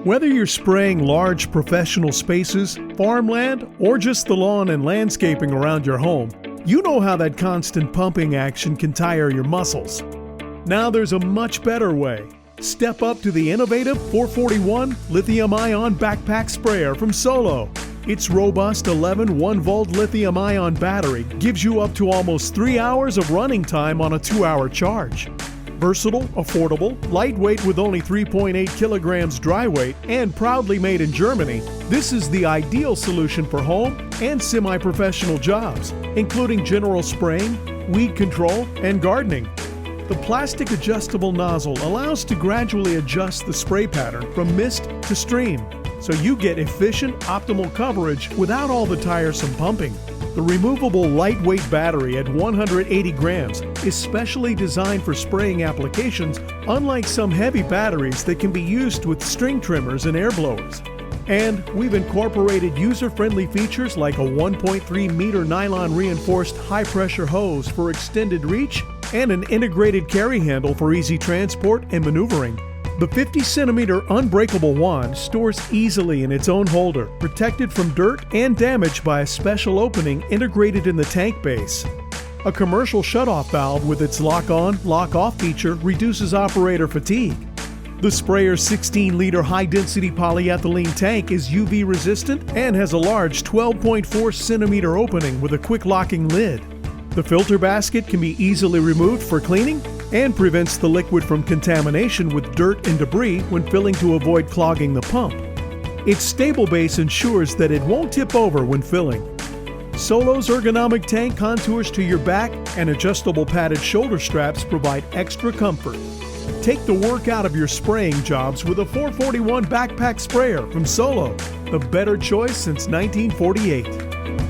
Whether you're spraying large professional spaces, farmland, or just the lawn and landscaping around your home, you know how that constant pumping action can tire your muscles. Now there's a much better way. Step up to the innovative 441 lithium-ion backpack sprayer from Solo. Its robust 11 1-volt lithium-ion battery gives you up to almost 3 hours of running time on a 2-hour charge. Versatile, affordable, lightweight with only 3.8 kilograms dry weight, and proudly made in Germany, this is the ideal solution for home and semi-professional jobs, including general spraying, weed control, and gardening. The plastic adjustable nozzle allows to gradually adjust the spray pattern from mist to stream, so you get efficient, optimal coverage without all the tiresome pumping. The removable lightweight battery at 180 grams is specially designed for spraying applications, unlike some heavy batteries that can be used with string trimmers and air blowers. And we've incorporated user-friendly features like a 1.3 meter nylon reinforced high-pressure hose for extended reach and an integrated carry handle for easy transport and maneuvering. The 50-centimeter unbreakable wand stores easily in its own holder, protected from dirt and damage by a special opening integrated in the tank base. A commercial shutoff valve with its lock-on, lock-off feature reduces operator fatigue. The sprayer's 16-liter high-density polyethylene tank is UV-resistant and has a large 12.4-centimeter opening with a quick-locking lid. The filter basket can be easily removed for cleaning and prevents the liquid from contamination with dirt and debris when filling to avoid clogging the pump. Its stable base ensures that it won't tip over when filling. Solo's ergonomic tank contours to your back and adjustable padded shoulder straps provide extra comfort. Take the work out of your spraying jobs with a 441 backpack sprayer from Solo, the better choice since 1948.